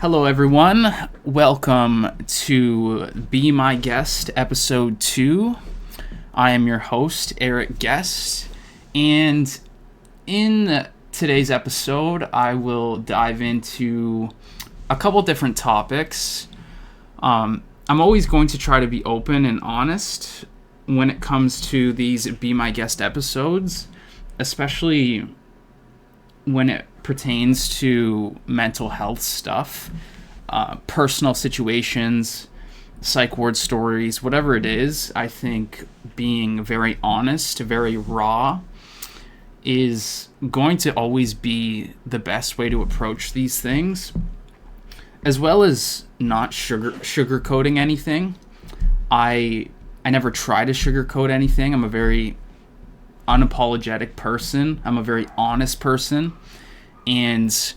Hello, everyone. Welcome to Be My Guest, Episode 2. I am your host, Eric Guest, and in today's episode, I will dive into a couple different topics. I'm always going to try to be open and honest when it comes to these Be My Guest episodes, especially when it pertains to mental health stuff, personal situations, psych ward stories, whatever it is. I think being very honest, very raw, is going to always be the best way to approach these things, as well as not sugarcoating anything. I never try to sugarcoat anything. I'm a very unapologetic person. I'm a very honest person. And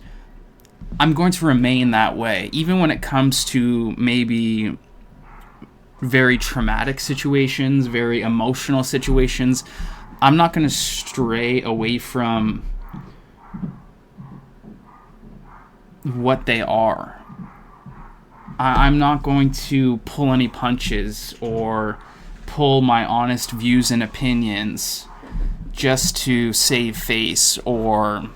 I'm going to remain that way, even when it comes to maybe very traumatic situations, very emotional situations. I'm not going to stray away from what they are. I'm not going to pull any punches or pull my honest views and opinions just to save face or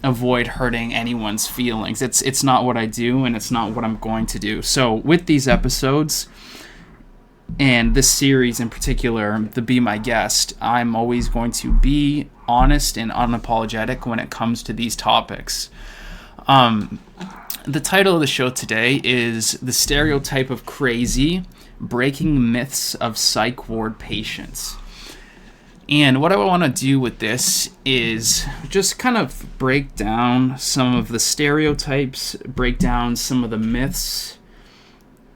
avoid hurting anyone's feelings. It's not what I do, and it's not what I'm going to do. So with these episodes, and this series in particular, the Be My Guest, I'm always going to be honest and unapologetic when it comes to these topics. The title of the show today is The Stereotype of Crazy, Breaking Myths of Psych Ward Patients. And what I want to do with this is just kind of break down some of the stereotypes, break down some of the myths,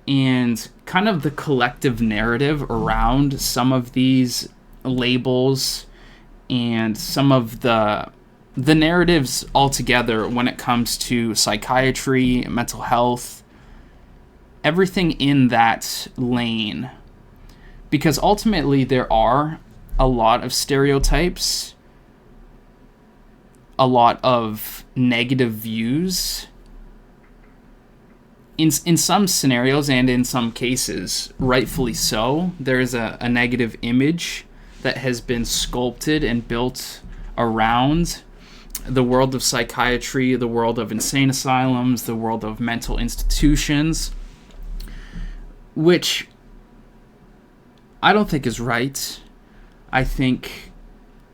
and kind of the collective narrative around some of these labels and some of the narratives altogether when it comes to psychiatry, mental health, everything in that lane. Because ultimately there are a lot of stereotypes, a lot of negative views. In some scenarios and in some cases, rightfully so, there's a negative image that has been sculpted and built around the world of psychiatry, the world of insane asylums, the world of mental institutions, which I don't think is right. I think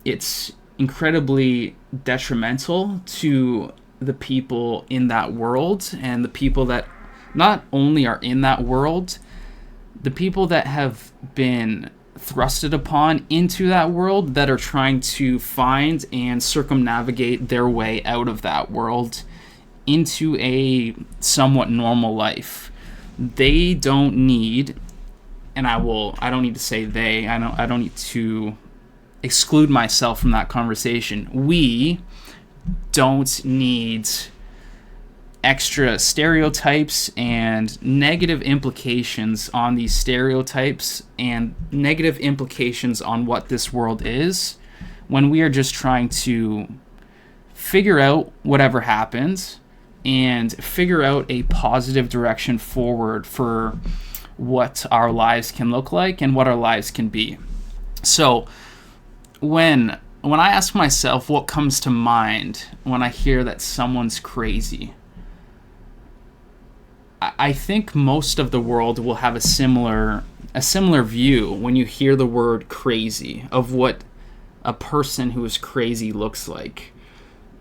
it's incredibly detrimental to the people in that world, and the people that not only are in that world, the people that have been thrusted upon into that world that are trying to find and circumnavigate their way out of that world into a somewhat normal life. They don't need, and I don't need to say they, I don't need to exclude myself from that conversation. We don't need extra stereotypes and negative implications on these stereotypes and negative implications on what this world is when we are just trying to figure out whatever happens and figure out a positive direction forward for what our lives can look like and what our lives can be. So when I ask myself what comes to mind when I hear that someone's crazy, I think most of the world will have a similar view when you hear the word crazy of what a person who is crazy looks like.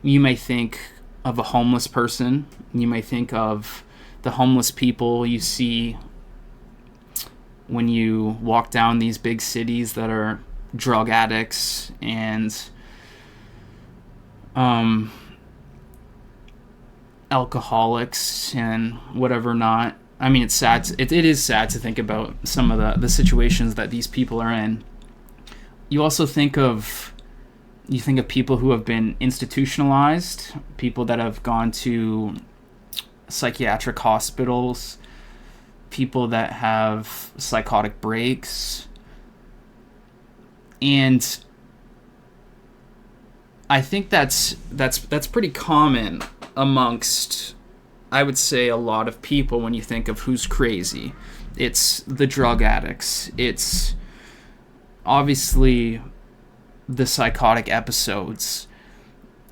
You may think of a homeless person. You may think of the homeless people you see when you walk down these big cities that are drug addicts and alcoholics and whatever not. I mean, it's sad. It is sad to think about some of the situations that these people are in. You also think of people who have been institutionalized, people that have gone to psychiatric hospitals, people that have psychotic breaks. And I think that's pretty common amongst I would say a lot of people, when you think of who's crazy, it's the drug addicts. It's obviously the psychotic episodes.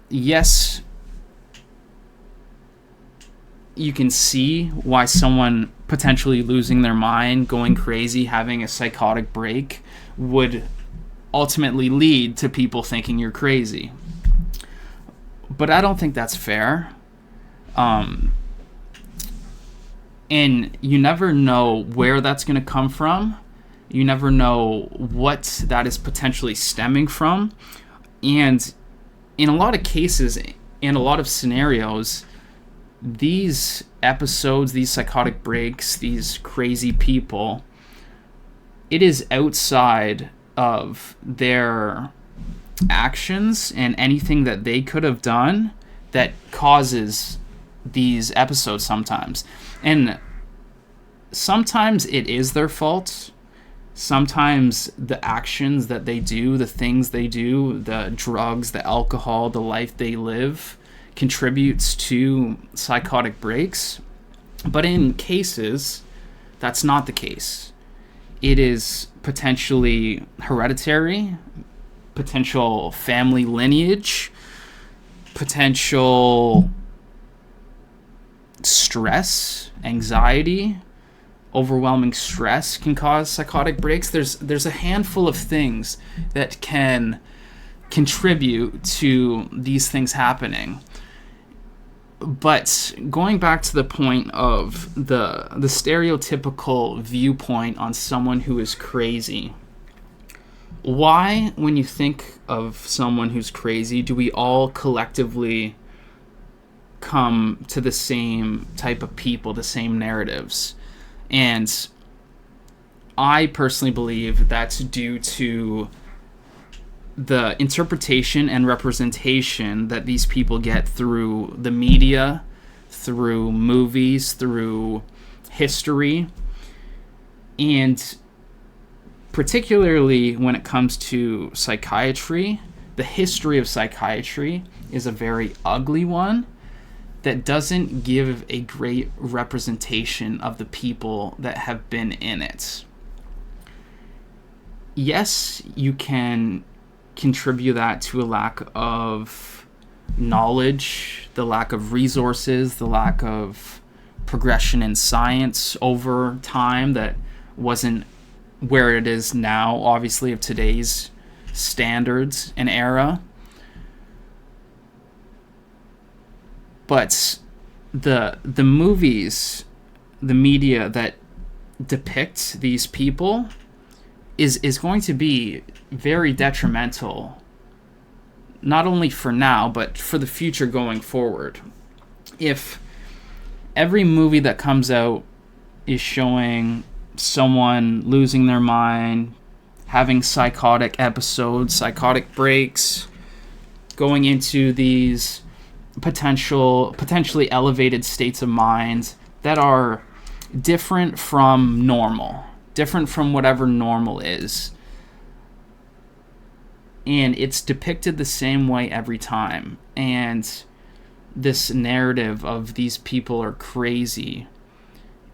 Yes, you can see why someone potentially losing their mind, going crazy, having a psychotic break would ultimately lead to people thinking you're crazy. But I don't think that's fair. And you never know where that's going to come from. You never know what that is potentially stemming from. And in a lot of cases, in a lot of scenarios, these episodes, these psychotic breaks, these crazy people, it is outside of their actions and anything that they could have done that causes these episodes sometimes. And sometimes it is their fault. Sometimes the actions that they do, the things they do, the drugs, the alcohol, the life they live contributes to psychotic breaks. But in cases, that's not the case. It is potentially hereditary, potential family lineage, potential stress, anxiety, overwhelming stress can cause psychotic breaks. There's a handful of things that can contribute to these things happening. But going back to the point of the stereotypical viewpoint on someone who is crazy, why, when you think of someone who's crazy, do we all collectively come to the same type of people, the same narratives? And I personally believe that's due to the interpretation and representation that these people get through the media, through movies, through history, and particularly when it comes to psychiatry, the history of psychiatry is a very ugly one that doesn't give a great representation of the people that have been in it. Yes, you can contribute that to a lack of knowledge, the lack of resources, the lack of progression in science over time that wasn't where it is now, obviously, of today's standards and era. But the movies, the media that depict these people is going to be very detrimental, not only for now, but for the future going forward. If every movie that comes out is showing someone losing their mind, having psychotic episodes, psychotic breaks, going into these potentially elevated states of mind that are different from normal, different from whatever normal is, and it's depicted the same way every time, and this narrative of these people are crazy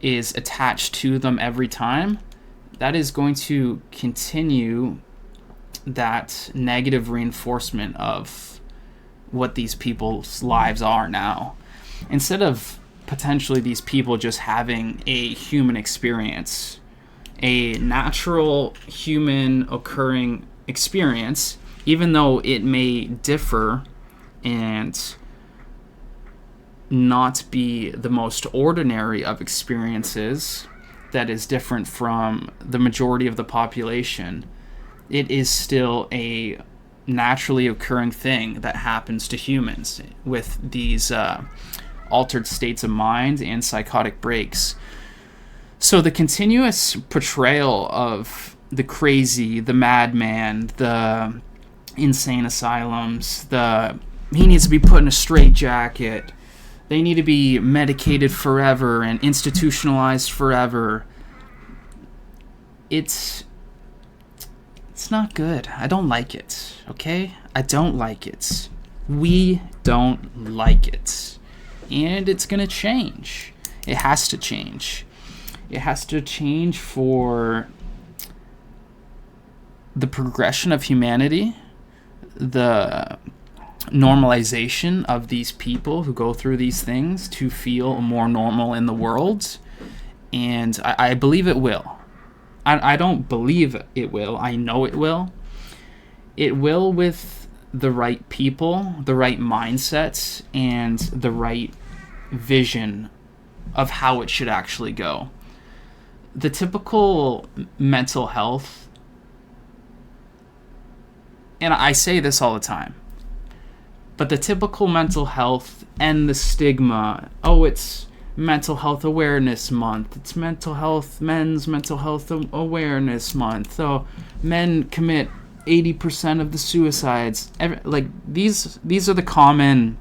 is attached to them every time, that is going to continue that negative reinforcement of what these people's lives are now. Instead of potentially these people just having a human experience, a natural human occurring experience, even though it may differ and not be the most ordinary of experiences that is different from the majority of the population, it is still a naturally occurring thing that happens to humans with these altered states of mind and psychotic breaks. So the continuous portrayal of the crazy, the madman, the insane asylums, he needs to be put in a straitjacket, they need to be medicated forever and institutionalized forever, it's not good. I don't like it, okay? I don't like it. We don't like it. and it's going to change. It has to change. It has to change for the progression of humanity, the normalization of these people who go through these things to feel more normal in the world. And I believe it will. I don't believe it will. I know it will. It will with the right people, the right mindsets, and the right vision of how it should actually go. The typical mental health, and I say this all the time, but the typical mental health and the stigma, it's Mental Health Awareness Month, it's Men's Mental Health Awareness Month, so men commit 80% of the suicides. These are the common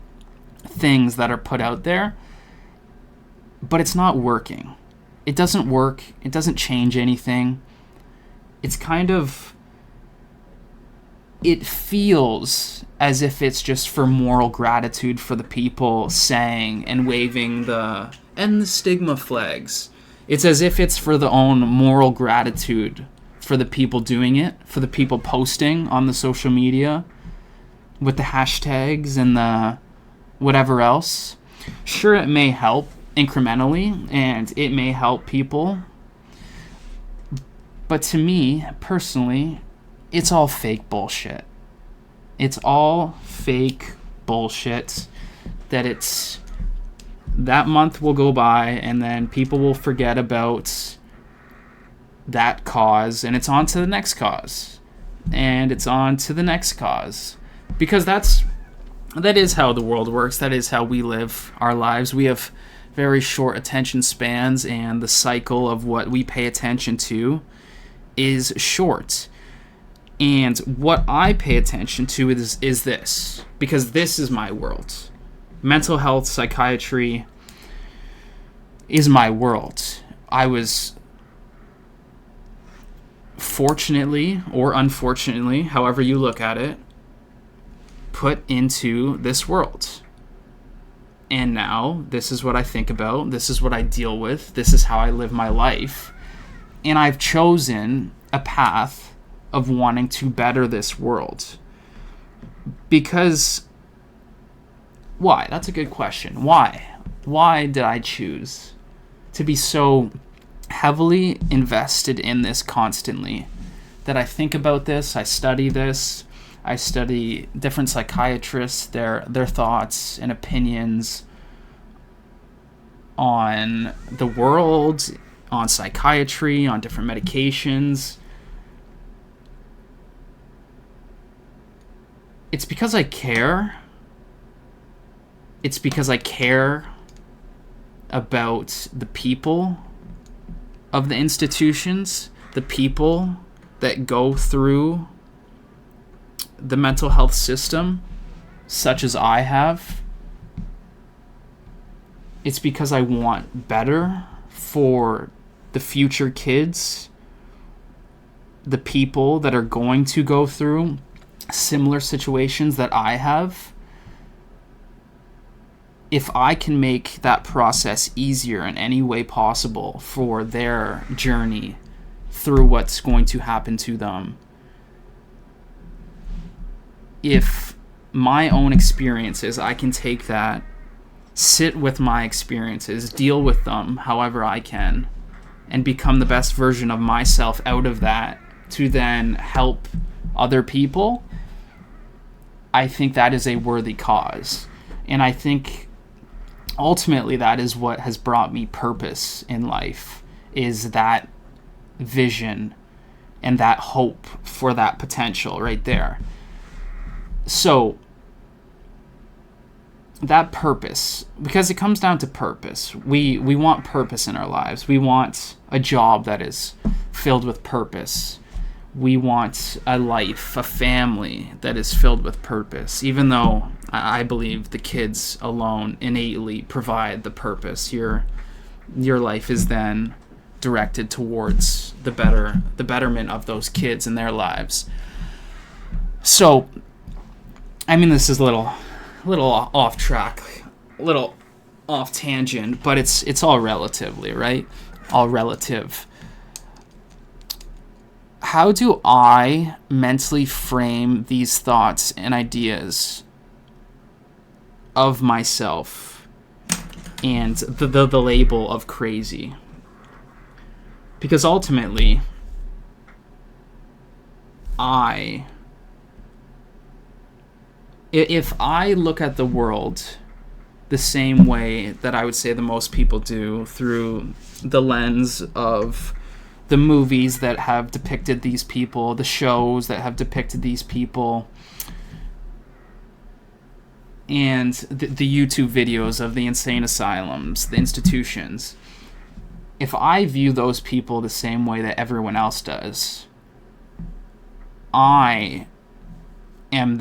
things that are put out there, but it's not working. It doesn't work. It doesn't change anything. It's it feels as if it's just for moral gratitude for the people saying and waving the stigma flags. It's as if it's for the own moral gratitude for the people doing it, for the people posting on the social media with the hashtags and the whatever else. Sure, it may help incrementally and it may help people, but to me personally, it's all fake bullshit. It's all fake bullshit that month will go by and then people will forget about that cause and it's on to the next cause and it's on to the next cause, because that is how the world works. That is how we live our lives. We have very short attention spans, and the cycle of what we pay attention to is short. And what I pay attention to is this, because this is my world. Mental health, psychiatry is my world. I was fortunately or unfortunately, however you look at it, put into this world. And now this is what I think about. This is what I deal with. This is how I live my life. And I've chosen a path of wanting to better this world. Because why? That's a good question. Why? Why did I choose to be so heavily invested in this constantly? That I think about this, I study this, I study different psychiatrists, their thoughts and opinions on the world, on psychiatry, on different medications. It's because I care. It's because I care about the people of the institutions, the people that go through the mental health system, such as I have. It's because I want better for the future kids, the people that are going to go through similar situations that I have. If I can make that process easier in any way possible for their journey through what's going to happen to them, if my own experiences, I can take that, sit with my experiences, deal with them however I can, and become the best version of myself out of that to then help other people, I think that is a worthy cause. And I think ultimately that is what has brought me purpose in life, is that vision and that hope for that potential right there. So that purpose, because it comes down to purpose. We want purpose in our lives. We want a job that is filled with purpose. We want a life, a family that is filled with purpose, even though I believe the kids alone innately provide the purpose. Your life is then directed towards the betterment of those kids and their lives. So, I mean, this is a little off track, a little off tangent, but it's all relatively, right? All relative. How do I mentally frame these thoughts and ideas of myself and the label of crazy? Because ultimately, if I look at the world the same way that I would say the most people do, through the lens of the movies that have depicted these people, the shows that have depicted these people, and the YouTube videos of the insane asylums, the institutions, if I view those people the same way that everyone else does, I am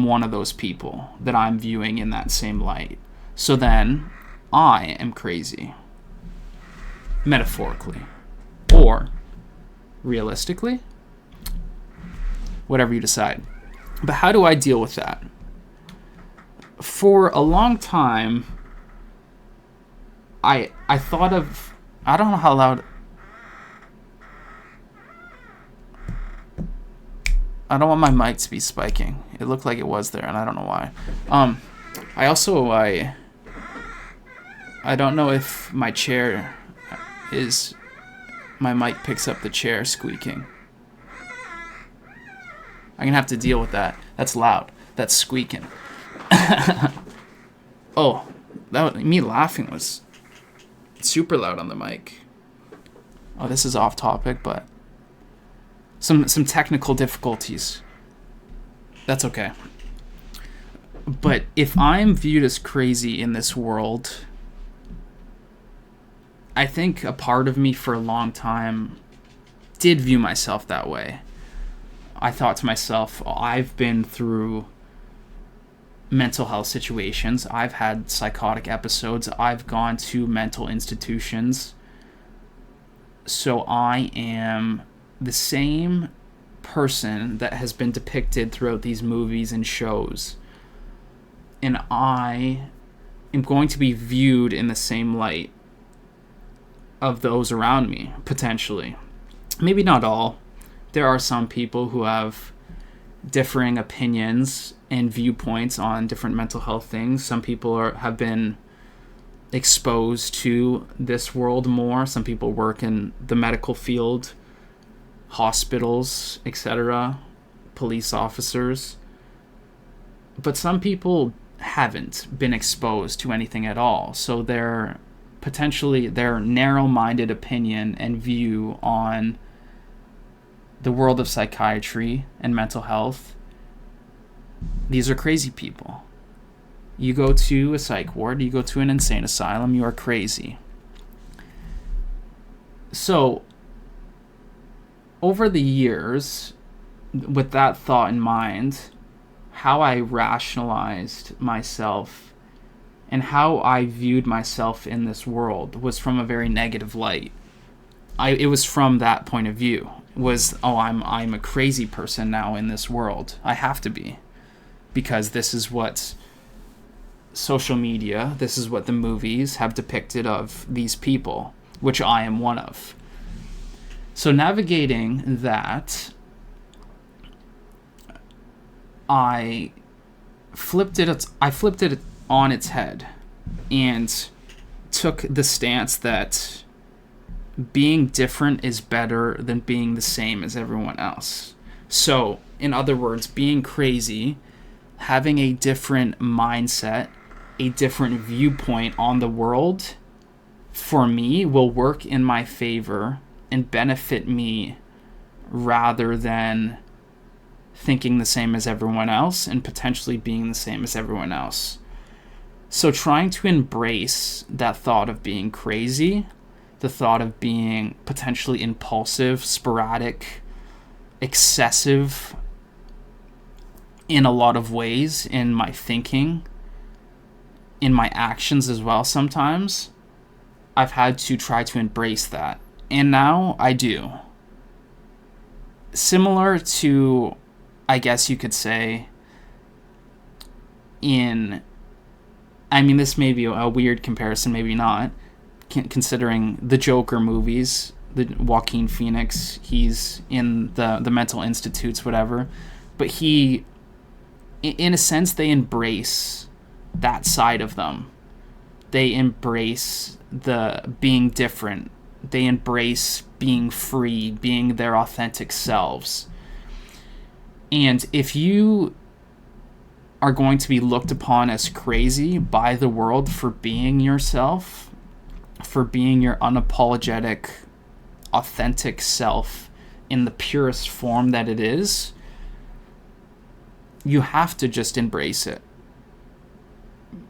one of those people that I'm viewing in that same light. So then, I am crazy. Metaphorically. Or, realistically. Whatever you decide. But how do I deal with that? For a long time, I thought of... I don't know how loud... I don't want my mic to be spiking. It looked like it was there, and I don't know why. I don't know if my chair is... My mic picks up the chair squeaking. I'm gonna have to deal with that. That's loud. That's squeaking. Oh, me laughing was super loud on the mic. Oh, this is off topic, but some technical difficulties. That's okay. But if I'm viewed as crazy in this world, I think a part of me for a long time did view myself that way. I thought to myself, I've been through mental health situations. I've had psychotic episodes. I've gone to mental institutions. So I am the same person that has been depicted throughout these movies and shows. And I am going to be viewed in the same light of those around me, potentially. Maybe not all. There are some people who have differing opinions and viewpoints on different mental health things. Some people have been exposed to this world more. Some people work in the medical field, hospitals, etc., police officers. But some people haven't been exposed to anything at all. So their narrow-minded opinion and view on the world of psychiatry and mental health, these are crazy people. You go to a psych ward, you go to an insane asylum, you are crazy. So, over the years, with that thought in mind, how I rationalized myself and how I viewed myself in this world was from a very negative light. It was from that point of view. It was, I'm a crazy person now in this world. I have to be. Because this is what social media, this is what the movies have depicted of these people, which I am one of. So navigating that, I flipped it on its head and took the stance that being different is better than being the same as everyone else. So, in other words, being crazy, having a different mindset, a different viewpoint on the world, for me, will work in my favor and benefit me rather than thinking the same as everyone else and potentially being the same as everyone else. So trying to embrace that thought of being crazy, the thought of being potentially impulsive, sporadic, excessive in a lot of ways, in my thinking, in my actions as well sometimes, I've had to try to embrace that. And now I do. Similar to, I guess you could say, in I mean, this may be a weird comparison, maybe not, considering the Joker movies, the Joaquin Phoenix, he's in the mental institutes, whatever, but he, in a sense, they embrace that side of them. They embrace the being different. They embrace being free, being their authentic selves. And if you are going to be looked upon as crazy by the world for being yourself, for being your unapologetic, authentic self in the purest form that it is, you have to just embrace it.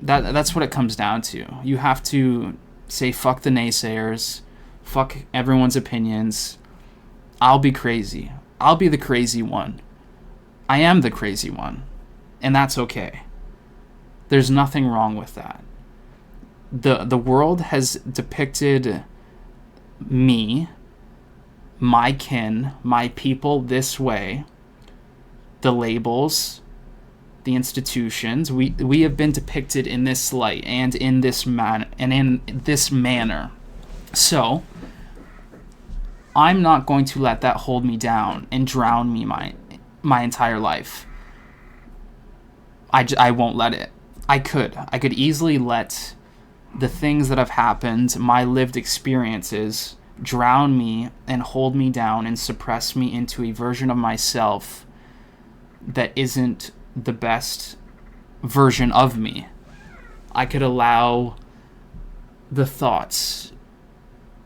That's what it comes down to. You have to say, fuck the naysayers, fuck everyone's opinions. I'll be crazy. I'll be the crazy one. I am the crazy one. And that's okay. There's nothing wrong with that. The world has depicted me, my kin, my people this way. The labels, the institutions, we have been depicted in this light and in this manner. So I'm not going to let that hold me down and drown me my entire life. I won't let it. I could easily let the things that have happened, my lived experiences, drown me and hold me down and suppress me into a version of myself that isn't the best version of me. I could allow the thoughts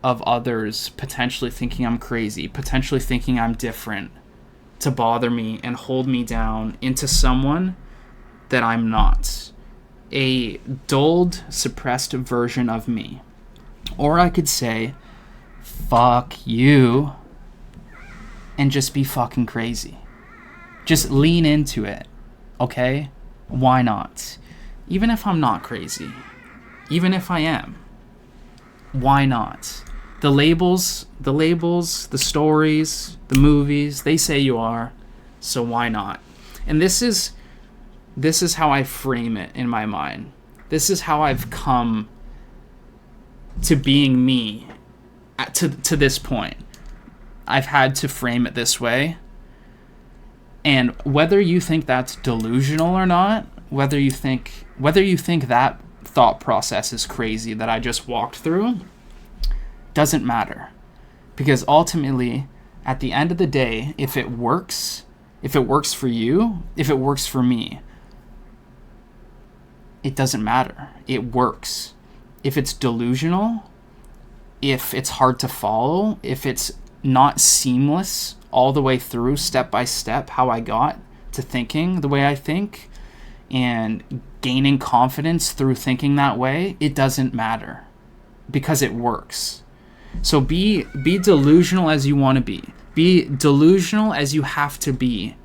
of others potentially thinking I'm crazy, potentially thinking I'm different, to bother me and hold me down into someone that I'm not. A dulled, suppressed version of me. Or I could say, fuck you, and just be fucking crazy. Just lean into it, okay? Why not? Even if I'm not crazy. Even if I am. Why not? The labels, the stories, the movies, they say you are, so why not? And this is how I frame it in my mind. This is how I've come to being me to this point. I've had to frame it this way. And whether you think that's delusional or not, whether you think that thought process is crazy that I just walked through, doesn't matter. Because ultimately, at the end of the day, if it works for you, if it works for me, it doesn't matter. It works. If it's delusional, if it's hard to follow, if it's not seamless all the way through, step by step, how I got to thinking the way I think and gaining confidence through thinking that way, it doesn't matter because it works. So be delusional as you want to be. Be delusional as you have to be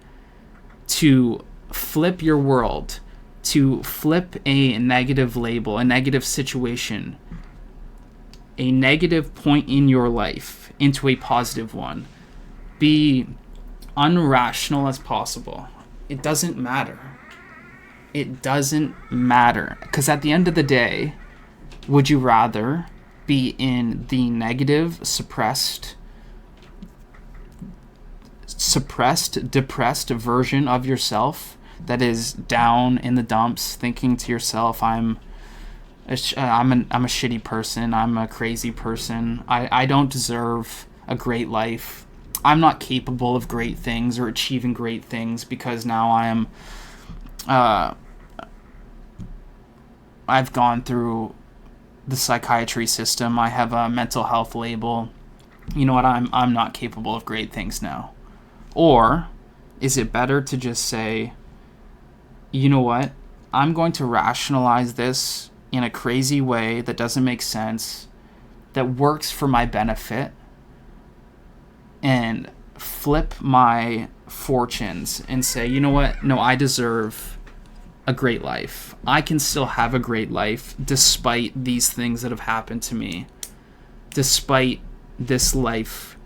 to flip your world, to flip a negative label, a negative situation, a negative point in your life into a positive one. Be unrational as possible. It doesn't matter. It doesn't matter. Because at the end of the day, would you rather be in the negative, suppressed, depressed version of yourself that is down in the dumps, thinking to yourself, I'm a shitty person, I'm a crazy person, I don't deserve a great life, I'm not capable of great things or achieving great things because now I've gone through the psychiatry system, I have a mental health label, you know what, I'm not capable of great things now. Or is it better to just say, you know what, I'm going to rationalize this in a crazy way that doesn't make sense, that works for my benefit, and flip my fortunes and say, you know what, no, I deserve a great life. I can still have a great life despite these things that have happened to me, despite this life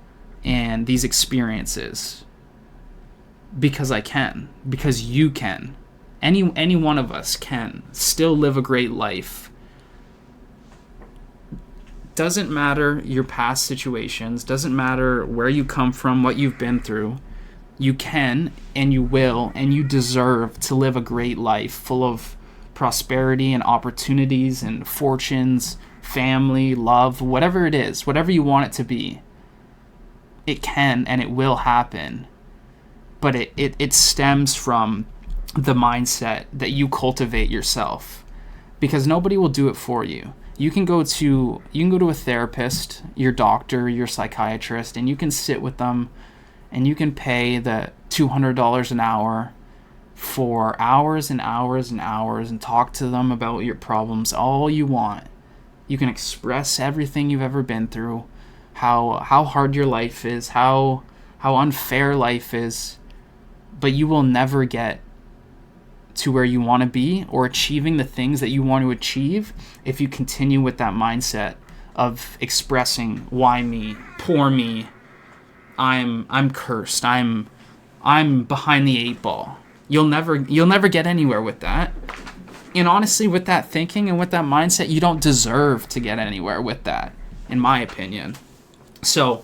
and these experiences. Because I can. Because you can. Any one of us can still live a great life. Doesn't matter your past situations, doesn't matter where you come from, what you've been through. You can and you will and you deserve to live a great life full of prosperity and opportunities and fortunes, family, love, whatever it is, whatever you want it to be. It can and it will happen. But it stems from the mindset that you cultivate yourself, because nobody will do it for you. You can go to a therapist, your doctor, your psychiatrist, and you can sit with them and you can pay the $200 an hour for hours and hours and hours and talk to them about your problems all you want. You can express everything you've ever been through, how hard your life is, how unfair life is, but you will never get to where you want to be or achieving the things that you want to achieve if you continue with that mindset of expressing why me, poor me, I'm cursed, I'm behind the 8 ball. You'll never get anywhere with that. And honestly, with that thinking and with that mindset, you don't deserve to get anywhere with that, in my opinion. So,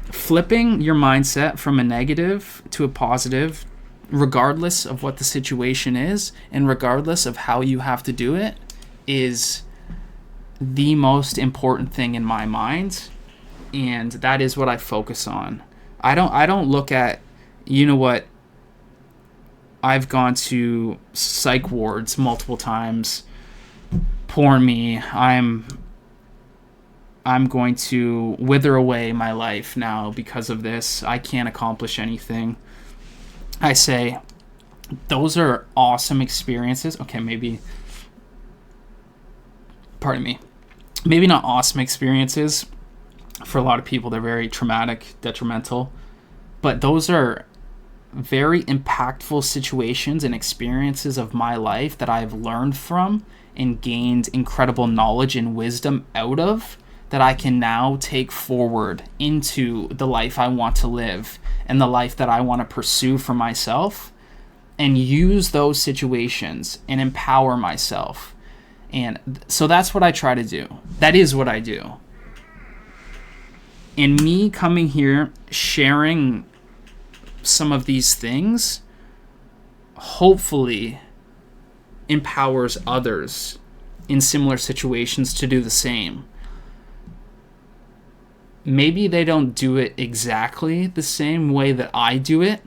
flipping your mindset from a negative to a positive, regardless of what the situation is and regardless of how you have to do it, is the most important thing in my mind, and that is what I focus on. I don't look at, you know what, I've gone to psych wards multiple times. Poor me. I'm going to wither away my life now because of this. I can't accomplish anything. I say, those are awesome experiences. Okay, maybe not awesome experiences. For a lot of people, they're very traumatic, detrimental. But those are very impactful situations and experiences of my life that I've learned from and gained incredible knowledge and wisdom out of, that I can now take forward into the life I want to live and the life that I want to pursue for myself, and use those situations and empower myself. And so that's what I try to do. That is what I do. And me coming here, sharing some of these things, hopefully empowers others in similar situations to do the same. Maybe they don't do it exactly the same way that I do it,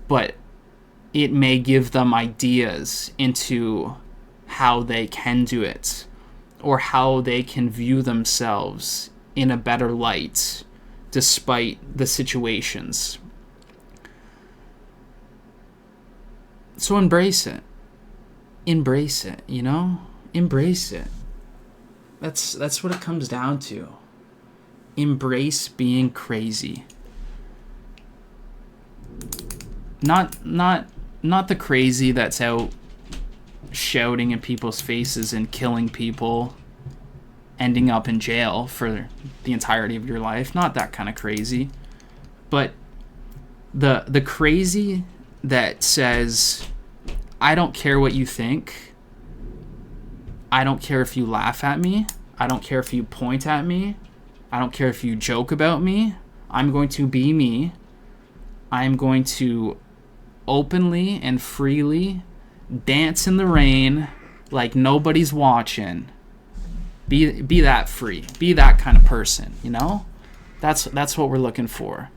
but it may give them ideas into how they can do it, or how they can view themselves in a better light despite the situations. So embrace it. Embrace it, you know? Embrace it. That's what it comes down to. Embrace being crazy. Not the crazy that's out shouting in people's faces and killing people, ending up in jail for the entirety of your life. Not that kind of crazy. But the crazy that says, I don't care what you think. I don't care if you laugh at me. I don't care if you point at me. I don't care if you joke about me. I'm going to be me. I'm going to openly and freely dance in the rain like nobody's watching. Be that free. Be that kind of person, you know? That's what we're looking for.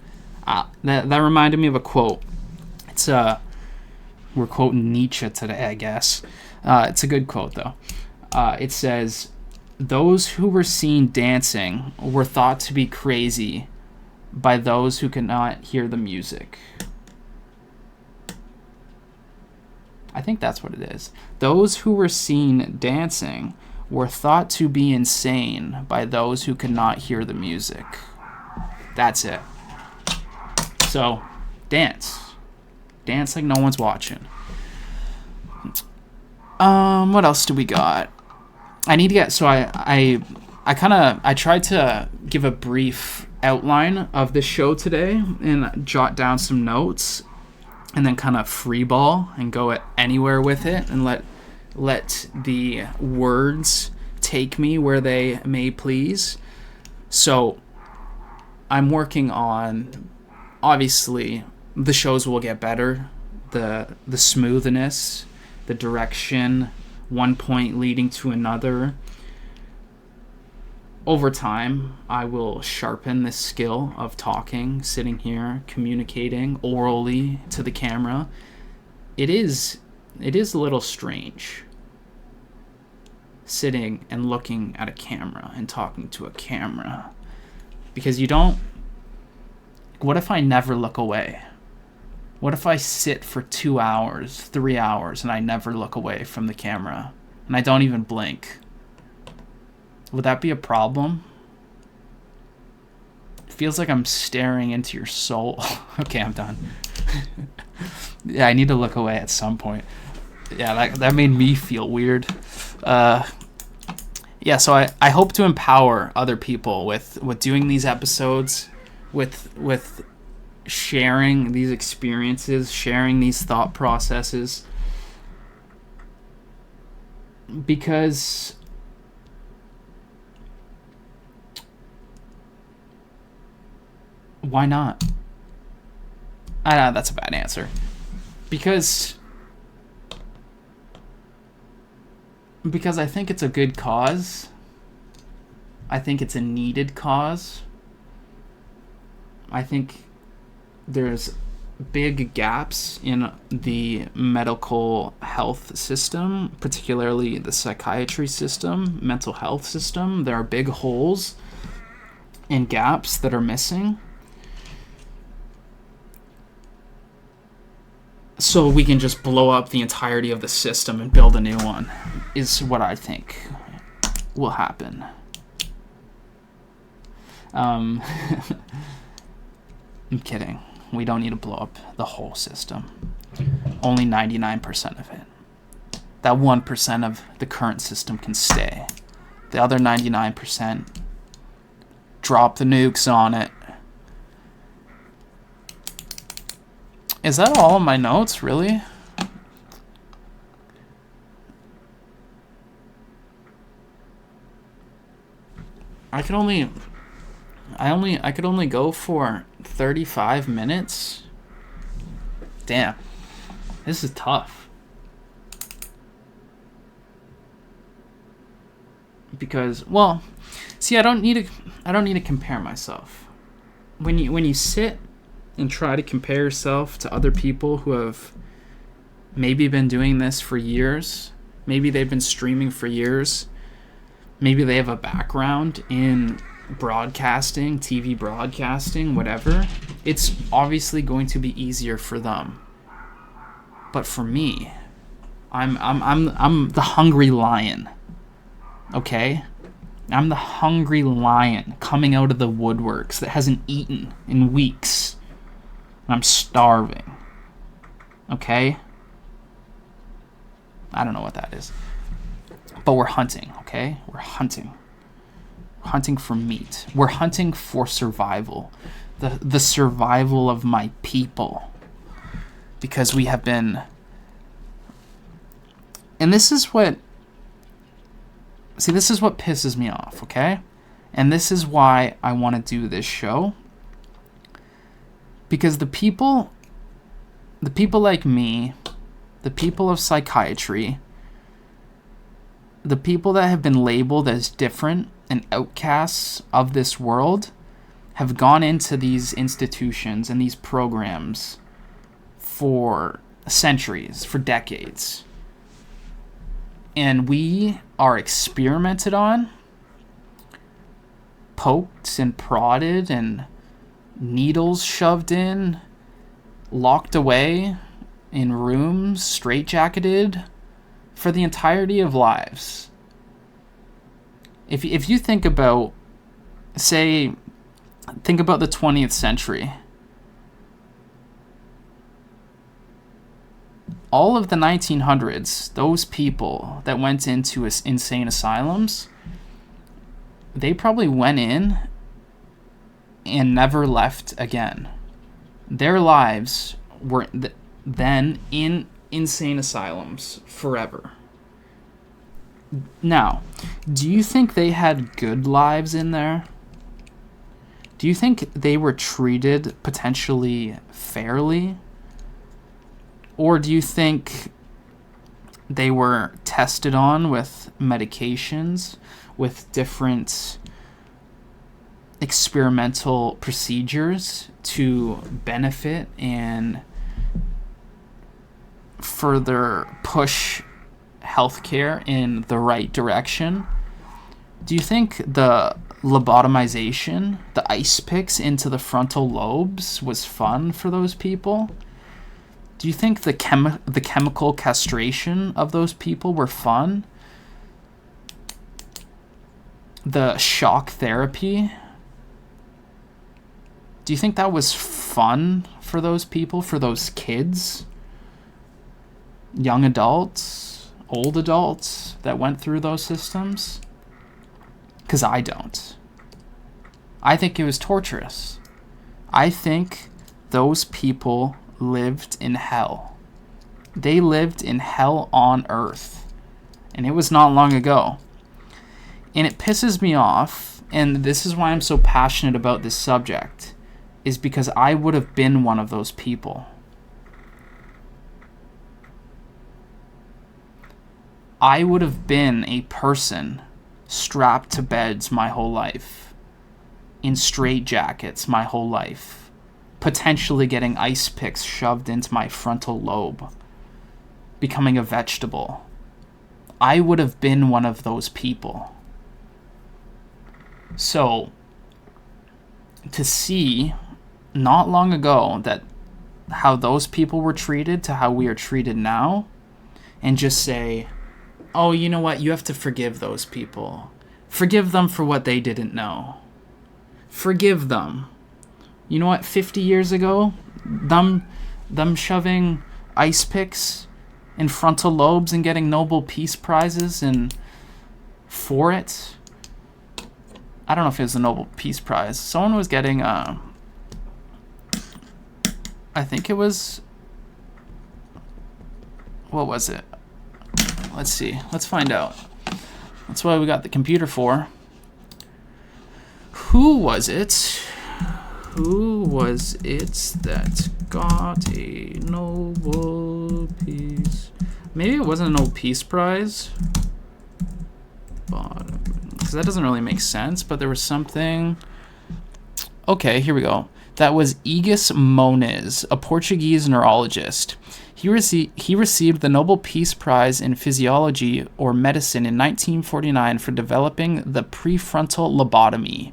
That reminded me of a quote. It's we're quoting Nietzsche today, I guess. It's a good quote though. It says, "Those who were seen dancing were thought to be crazy by those who could not hear the music." I think that's what it is. Those who were seen dancing were thought to be insane by those who could not hear the music. That's it. So, dance. Dance like no one's watching. What else do we got? I need to get, so I tried to give a brief outline of the show today and jot down some notes. and then kind of free ball and go anywhere with it and let the words take me where they may please. So I'm working on, obviously, the shows will get better, the smoothness, the direction, one point leading to another. Over time, I will sharpen this skill of talking, sitting here, communicating orally to the camera. It is a little strange sitting and looking at a camera and talking to a camera, because you don't. What if I never look away? What if I sit for 2 hours, 3 hours, and I never look away from the camera and I don't even blink? Would that be a problem? It feels like I'm staring into your soul. Okay, I'm done. Yeah, I need to look away at some point. Yeah, that made me feel weird. Yeah, so I hope to empower other people with doing these episodes, with sharing these experiences, sharing these thought processes. Because why not? I know that's a bad answer. Because I think it's a good cause. I think it's a needed cause. I think there's big gaps in the medical health system, particularly the psychiatry system, mental health system. There are big holes and gaps that are missing. So we can just blow up the entirety of the system and build a new one, is what I think will happen. I'm kidding. We don't need to blow up the whole system. Only 99% of it. That 1% of the current system can stay. The other 99%, drop the nukes on it. Is that all of my notes, really? I could only go for 35 minutes. Damn. This is tough. Because, well, see, I don't need to compare myself. When you sit and try to compare yourself to other people who have maybe been doing this for years, maybe they've been streaming for years, maybe they have a background in broadcasting, TV broadcasting, whatever, it's obviously going to be easier for them. But for me, I'm the hungry lion. Okay? I'm the hungry lion coming out of the woodworks that hasn't eaten in weeks. I'm starving. Okay? I don't know what that is. But we're hunting, okay? We're hunting. Hunting for meat. We're hunting for survival. The survival of my people. Because we have been... And this is what pisses me off, okay? And this is why I want to do this show. Because the people like me, the people of psychiatry, the people that have been labeled as different and outcasts of this world have gone into these institutions and these programs for centuries, for decades. And we are experimented on, poked and prodded and needles shoved in, locked away in rooms, straitjacketed for the entirety of lives. If you think about, think about the 20th century. All of the 1900s, those people that went into insane asylums, they probably went in and never left again. Their lives were then in insane asylums forever. Now, do you think they had good lives in there? Do you think they were treated potentially fairly? Or do you think they were tested on with medications, with different experimental procedures to benefit and further push healthcare in the right direction? Do you think the lobotomization, the ice picks into the frontal lobes, was fun for those people? Do you think the chemical castration of those people were fun? The shock therapy? Do you think that was fun for those people, for those kids? Young adults, old adults that went through those systems? Because I don't. I think it was torturous. I think those people lived in hell. They lived in hell on earth. And it was not long ago. And it pisses me off, and this is why I'm so passionate about this subject, is because I would have been one of those people. I would have been a person strapped to beds my whole life, in straitjackets my whole life, potentially getting ice picks shoved into my frontal lobe, becoming a vegetable. I would have been one of those people. So, to see not long ago that how those people were treated to how we are treated now, and just say, oh, you know what, you have to forgive those people. Forgive them for what they didn't know. Forgive them. You know what, 50 years ago, them shoving ice picks in frontal lobes and getting Nobel Peace Prizes and for it. I don't know if it was the Nobel Peace Prize. Someone was getting, I think it was, what was it? Let's see. Let's find out. That's what we got the computer for. Who was it? Who was it that got a Nobel Peace? Maybe it wasn't a Nobel Peace Prize. Because that doesn't really make sense, but there was something. Okay, here we go. That was Egas Moniz, a Portuguese neurologist. He received the Nobel Peace Prize in Physiology or Medicine in 1949 for developing the prefrontal lobotomy,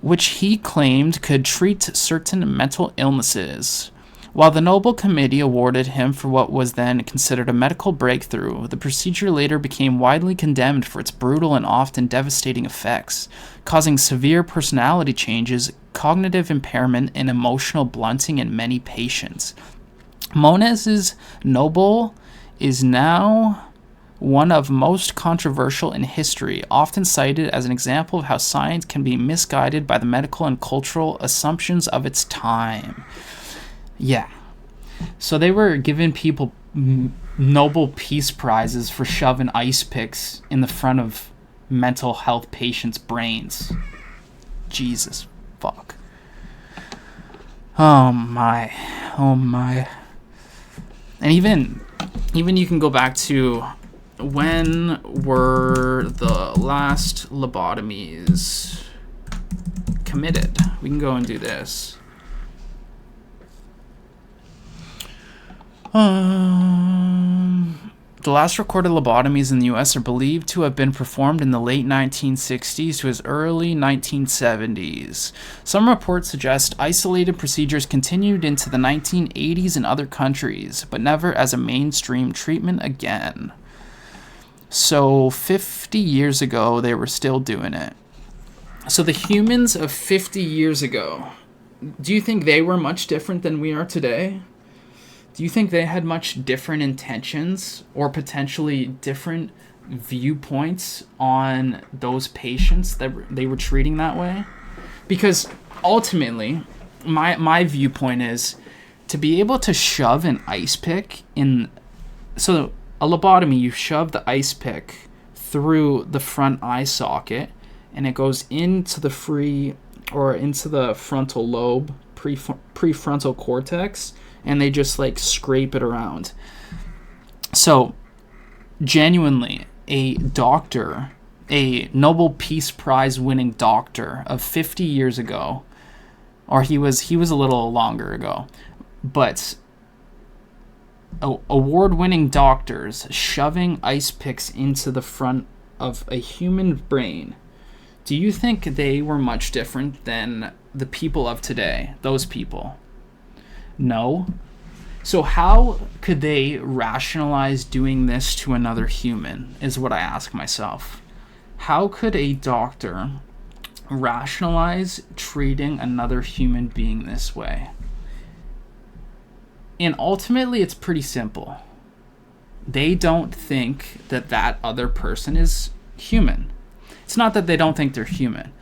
which he claimed could treat certain mental illnesses. While the Nobel Committee awarded him for what was then considered a medical breakthrough, the procedure later became widely condemned for its brutal and often devastating effects, causing severe personality changes, cognitive impairment, and emotional blunting in many patients. Moniz's Nobel is now one of most controversial in history, often cited as an example of how science can be misguided by the medical and cultural assumptions of its time. Yeah. So they were giving people Nobel Peace Prizes for shoving ice picks in the front of mental health patients' brains. Jesus fuck. Oh my. Oh my. And even you can go back to when were the last lobotomies committed? We can go and do this. The last recorded lobotomies in the U.S. are believed to have been performed in the late 1960s to as early 1970s. Some reports suggest isolated procedures continued into the 1980s in other countries, but never as a mainstream treatment again. So 50 years ago, they were still doing it. So the humans of 50 years ago, do you think they were much different than we are today? Do you think they had much different intentions or potentially different viewpoints on those patients that they were treating that way? Because ultimately, my viewpoint is to be able to shove an ice pick in, so a lobotomy, you shove the ice pick through the front eye socket, and it goes into the frontal lobe, prefrontal cortex, and they just like scrape it around. So genuinely, a doctor, a Nobel Peace Prize winning doctor of 50 years ago, or he was a little longer ago, but award-winning doctors shoving ice picks into the front of a human brain. Do you think they were much different than the people of today, those people? No. So how could they rationalize doing this to another human, is what I ask myself. How could a doctor rationalize treating another human being this way? And ultimately, it's pretty simple. They don't think that other person is human. It's not that they don't think they're human,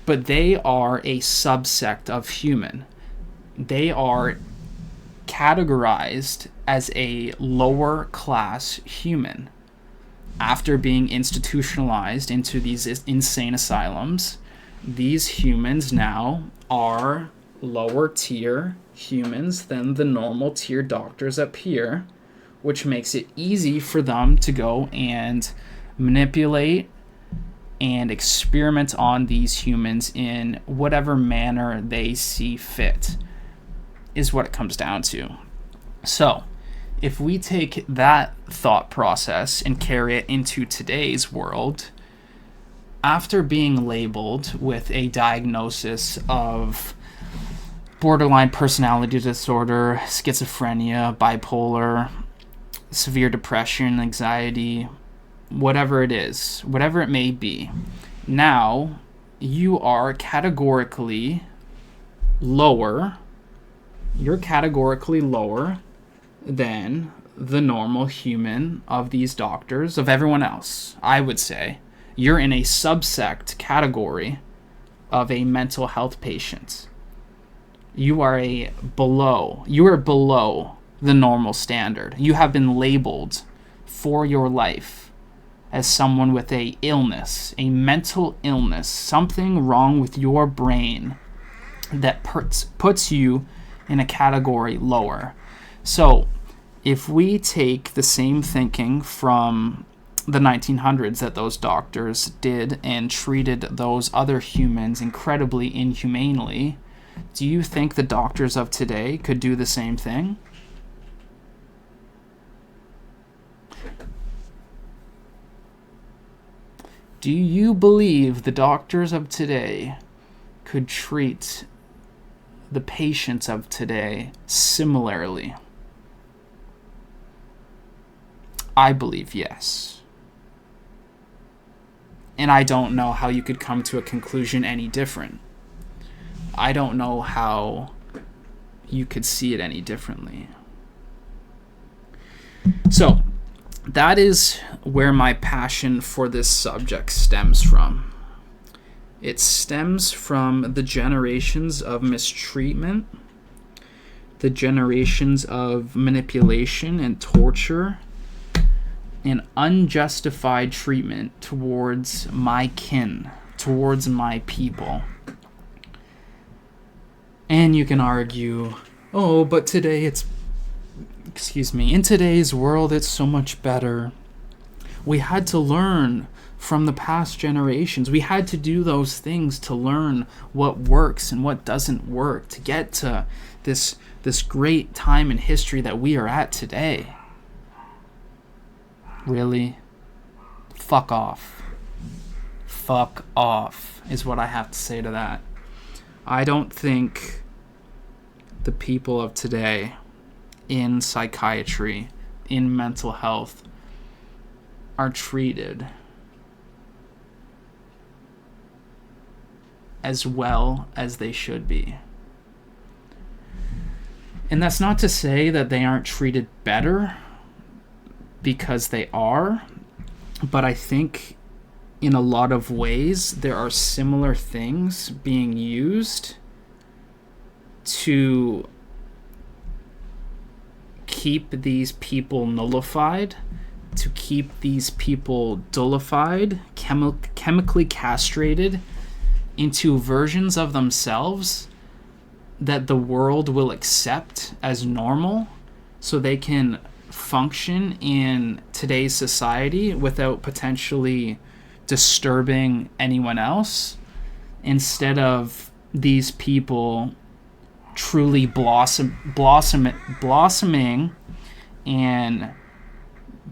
but they are a subsect of human. They are categorized as a lower class human. After being institutionalized into these insane asylums, these humans now are lower tier humans than the normal tier doctors up here, which makes it easy for them to go and manipulate and experiment on these humans in whatever manner they see fit, is what it comes down to. So, if we take that thought process and carry it into today's world, after being labeled with a diagnosis of borderline personality disorder, schizophrenia, bipolar, severe depression, anxiety, whatever it is, whatever it may be, now you are categorically lower. You're categorically lower than the normal human of these doctors, of everyone else. I would say you're in a subsect category of a mental health patient. You are below the normal standard. You have been labeled for your life as someone with a illness, a mental illness, something wrong with your brain that puts you in a category lower. So if we take the same thinking from the 1900s that those doctors did and treated those other humans incredibly inhumanely, do you think the doctors of today could do the same thing? Do you believe the doctors of today could treat the patients of today similarly? I believe yes. And I don't know how you could come to a conclusion any different. I don't know how you could see it any differently. So, that is where my passion for this subject stems from. It stems from the generations of mistreatment, the generations of manipulation and torture, and unjustified treatment towards my kin, towards my people. And you can argue, oh, but today in today's world, it's so much better. We had to learn from the past generations. We had to do those things to learn what works and what doesn't work to get to this great time in history that we are at today. Really? Fuck off. Fuck off is what I have to say to that. I don't think the people of today in psychiatry, in mental health, are treated as well as they should be. And that's not to say that they aren't treated better, because they are, but I think in a lot of ways there are similar things being used to keep these people nullified, to keep these people dullified, chemically castrated into versions of themselves that the world will accept as normal, so they can function in today's society without potentially disturbing anyone else, instead of these people truly blossoming and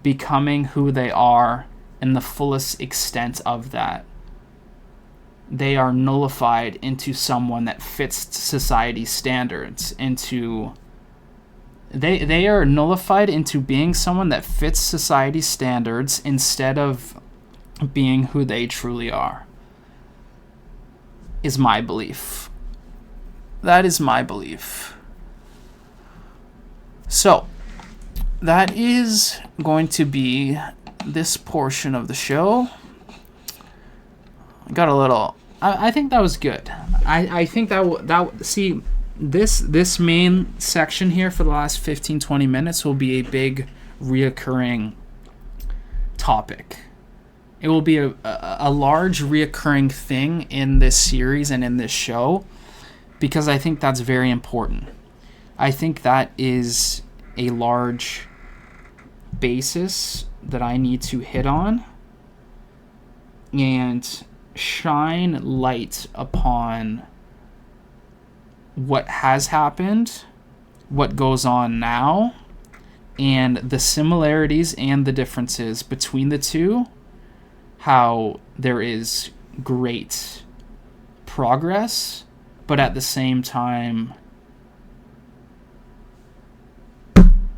becoming who they are in the fullest extent of that. They are nullified into someone that fits society's standards, they are nullified into being someone that fits society's standards instead of being who they truly are, is my belief. That is my belief. So, that is going to be this portion of the show. Got a little... I think that was good. I think see, this main section here for the last 15-20 minutes will be a big reoccurring topic. It will be a large reoccurring thing in this series and in this show, because I think that's very important. I think that is a large basis that I need to hit on and shine light upon what has happened, what goes on now, and the similarities and the differences between the two, how there is great progress, but at the same time,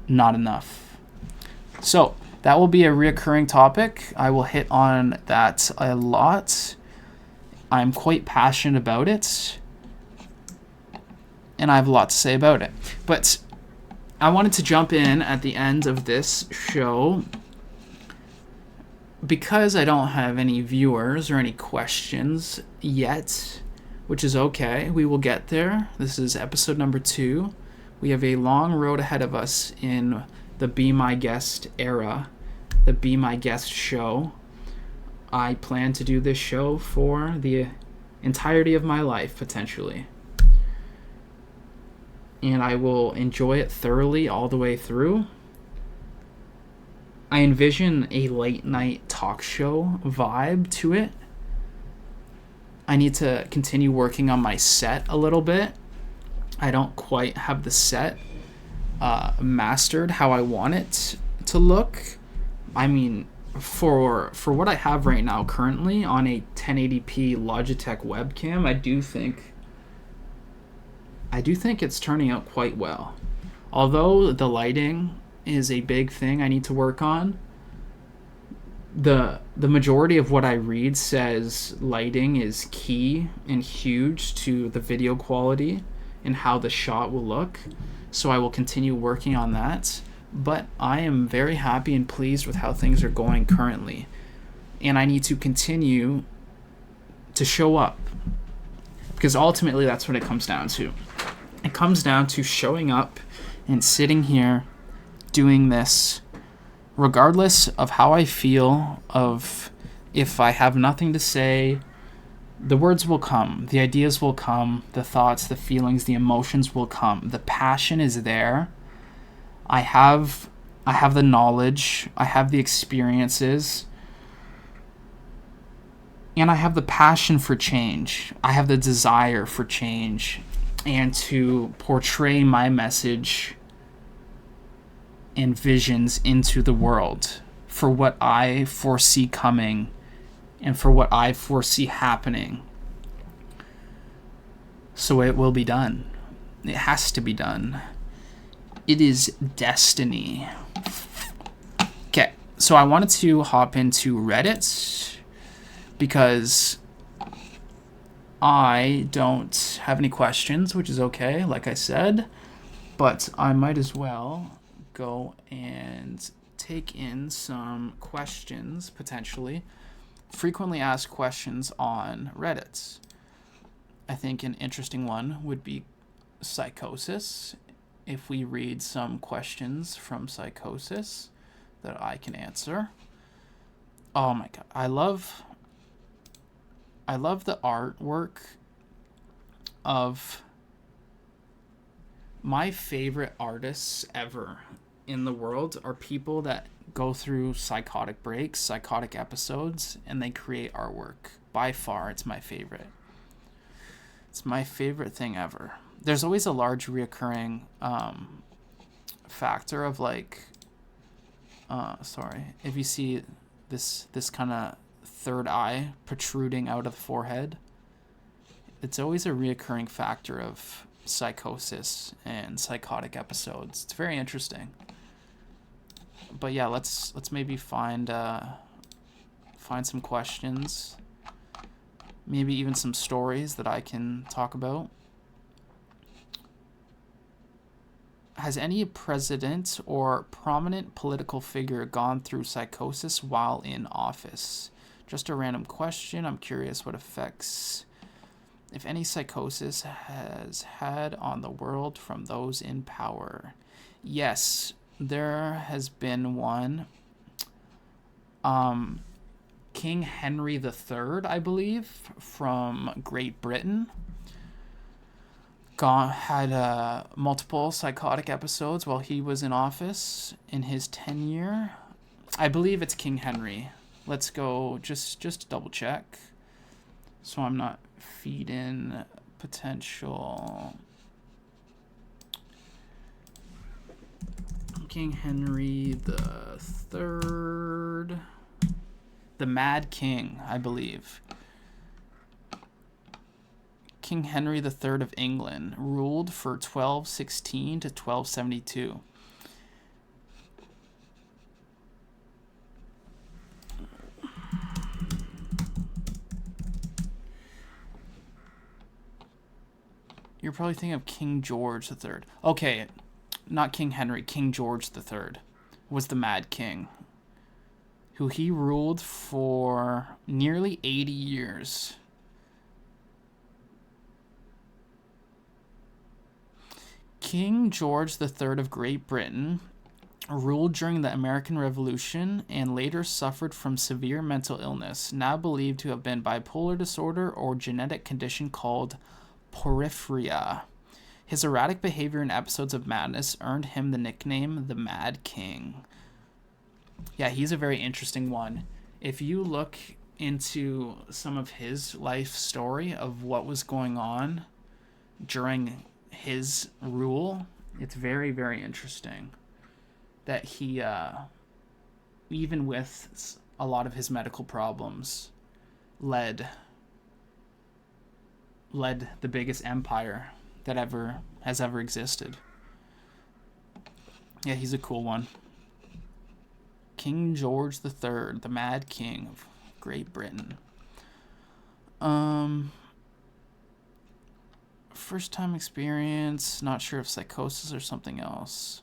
not enough. So, that will be a reoccurring topic. I will hit on that a lot. I'm quite passionate about it, and I have a lot to say about it. But I wanted to jump in at the end of this show, because I don't have any viewers or any questions yet, which is okay. We will get there. This is episode number 2. We have a long road ahead of us in the Be My Guest era, the Be My Guest show. I plan to do this show for the entirety of my life, potentially. And I will enjoy it thoroughly all the way through. I envision a late night talk show vibe to it. I need to continue working on my set a little bit. I don't quite have the set mastered how I want it to look. I mean, for what I have right now currently on a 1080p Logitech webcam, I do think it's turning out quite well. Although the lighting is a big thing I need to work on, the majority of what I read says lighting is key and huge to the video quality and how the shot will look. So I will continue working on that. But I am very happy and pleased with how things are going currently. And I need to continue to show up, because ultimately that's what it comes down to. It comes down to showing up and sitting here doing this, regardless of how I feel, of if I have nothing to say, the words will come, the ideas will come, the thoughts, the feelings, the emotions will come. The passion is there. I have the knowledge, I have the experiences, and I have the passion for change. I have the desire for change and to portray my message and visions into the world for what I foresee coming and for what I foresee happening. So it will be done. It has to be done. It is destiny. Okay, so I wanted to hop into Reddit because I don't have any questions, which is okay, like I said, but I might as well go and take in some questions, potentially. Frequently asked questions on Reddit. I think an interesting one would be psychosis if we read some questions from Psychosis that I can answer. Oh my god, I love the artwork of my favorite artists ever in the world are people that go through psychotic breaks, psychotic episodes, and they create artwork. By far, it's my favorite. It's my favorite thing ever. There's always a large reoccurring factor of like, if you see this kind of third eye protruding out of the forehead, it's always a reoccurring factor of psychosis and psychotic episodes. It's very interesting. But yeah, let's maybe find some questions, maybe even some stories that I can talk about. Has any president or prominent political figure gone through psychosis while in office? Just a random question. I'm curious what effects, if any, psychosis has had on the world from those in power. Yes, there has been one. King Henry III, I believe, from Great Britain, had multiple psychotic episodes while he was in office in his tenure. I believe it's King Henry. Let's go just double check, so I'm not feeding potential. King Henry the Third, the Mad King, I believe. King Henry the Third of England ruled for 1216 to 1272. You're probably thinking of King George the Third. Okay, not King Henry. King George the Third was the Mad King, who he ruled for nearly 80 years. King George III of Great Britain ruled during the American Revolution and later suffered from severe mental illness, now believed to have been bipolar disorder or genetic condition called porphyria. His erratic behavior and episodes of madness earned him the nickname the Mad King. Yeah, he's a very interesting one. If you look into some of his life story of what was going on during his rule, it's very, very interesting that he, even with a lot of his medical problems, led the biggest empire that has ever existed. Yeah, he's a cool one. King George III, the Mad King of Great Britain. First time experience, not sure if psychosis or something else.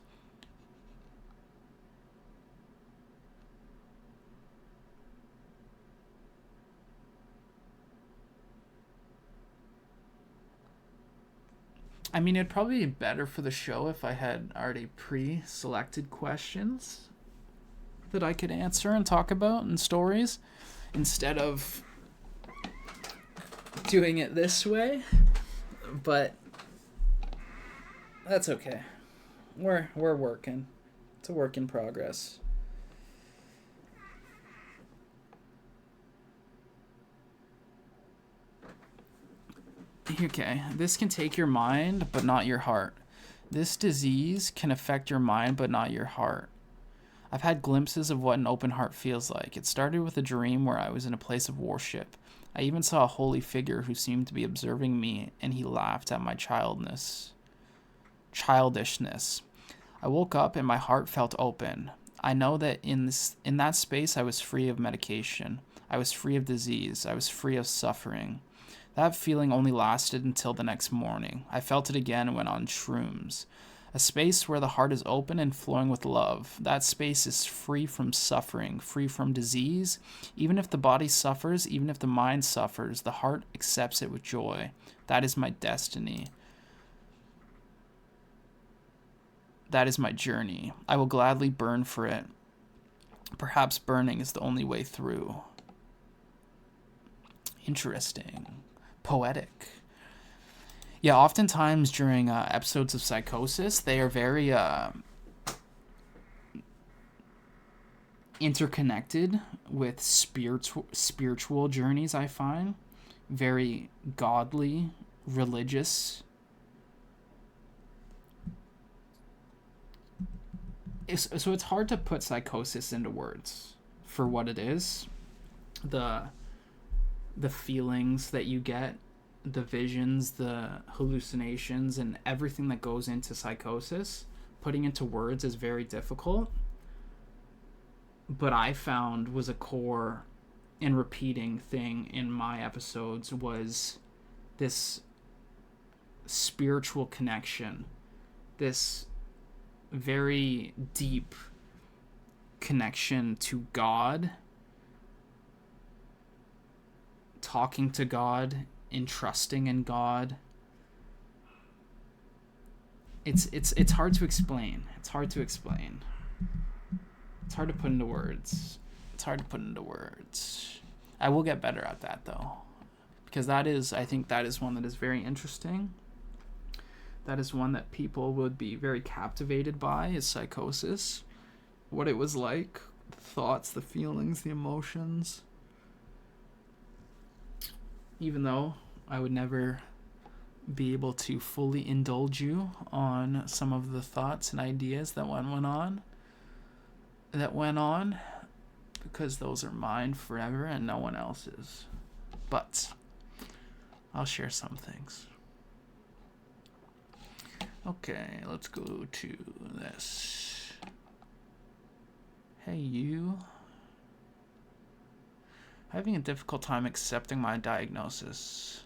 I mean, it'd probably be better for the show if I had already pre-selected questions that I could answer and talk about and stories, instead of doing it this way. But that's okay. We're working. It's a work in progress. Okay, this can take your mind, but not your heart. This disease can affect your mind, but not your heart. I've had glimpses of what an open heart feels like. It started with a dream where I was in a place of worship. I even saw a holy figure who seemed to be observing me, and he laughed at my childishness. I woke up and my heart felt open. I know that in that space I was free of medication. I was free of disease. I was free of suffering. That feeling only lasted until the next morning. I felt it again and went on shrooms. A space where the heart is open and flowing with love. That space is free from suffering, free from disease. Even if the body suffers, even if the mind suffers, the heart accepts it with joy. That is my destiny. That is my journey. I will gladly burn for it. Perhaps burning is the only way through. Interesting. Poetic. Yeah, oftentimes during episodes of psychosis, they are very interconnected with spiritual journeys, I find. Very godly, religious. So it's hard to put psychosis into words for what it is. The feelings that you get, the visions, the hallucinations, and everything that goes into psychosis, putting into words is very difficult. But I found was a core and repeating thing in my episodes was this spiritual connection, this very deep connection to God, talking to God, entrusting in God. It's hard to explain. It's hard to explain. It's hard to put into words. I will get better at that though, because I think that is one that is very interesting. That is one that people would be very captivated by, is psychosis. What it was like, the thoughts, the feelings, the emotions. Even though I would never be able to fully indulge you on some of the thoughts and ideas that went on, because those are mine forever and no one else's. But I'll share some things. Okay, let's go to this. Hey, you. Having a difficult time accepting my diagnosis.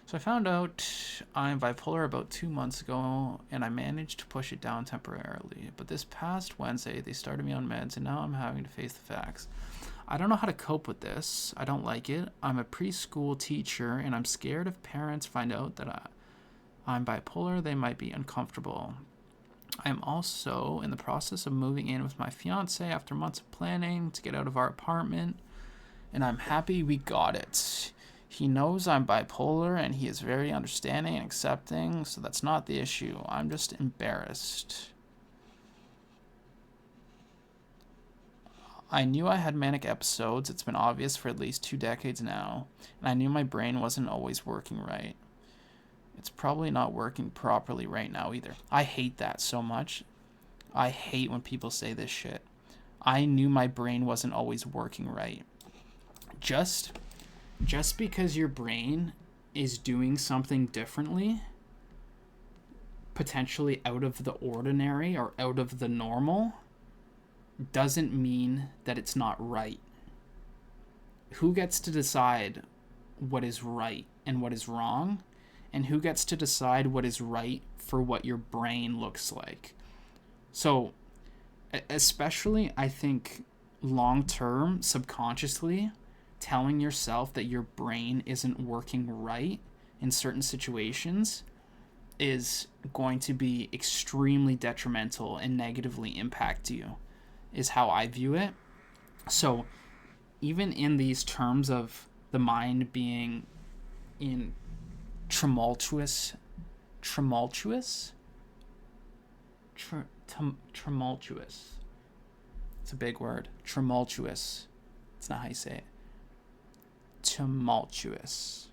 So I found out I'm bipolar about 2 months ago, and I managed to push it down temporarily. But this past Wednesday, they started me on meds, and now I'm having to face the facts. I don't know how to cope with this. I don't like it. I'm a preschool teacher, and I'm scared if parents find out that I'm bipolar, they might be uncomfortable. I'm also in the process of moving in with my fiance after months of planning to get out of our apartment, and I'm happy we got it. He knows I'm bipolar, and he is very understanding and accepting, so that's not the issue. I'm just embarrassed. I knew I had manic episodes. It's been obvious for at least 2 decades now, and I knew my brain wasn't always working right. It's probably not working properly right now either. I hate that so much. I hate when people say this shit. I knew my brain wasn't always working right. Just because your brain is doing something differently, potentially out of the ordinary or out of the normal, doesn't mean that it's not right. Who gets to decide what is right and what is wrong? And who gets to decide what is right for what your brain looks like? So, especially, I think, long-term, subconsciously, telling yourself that your brain isn't working right in certain situations is going to be extremely detrimental and negatively impact you, is how I view it. So, even in these terms of the mind being in tumultuous. It's a big word. Tumultuous. It's not how you say it. Tumultuous.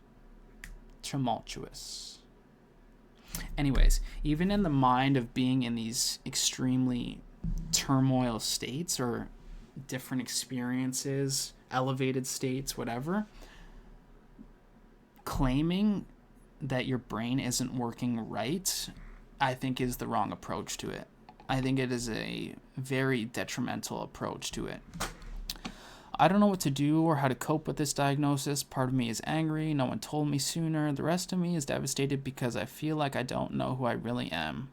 Anyways, even in the mind of being in these extremely turmoil states or different experiences, elevated states, whatever, claiming that your brain isn't working right, I think is the wrong approach to it. I think it is a very detrimental approach to it. I don't know what to do or how to cope with this diagnosis. Part of me is angry. No one told me sooner. The rest of me is devastated because I feel like I don't know who I really am.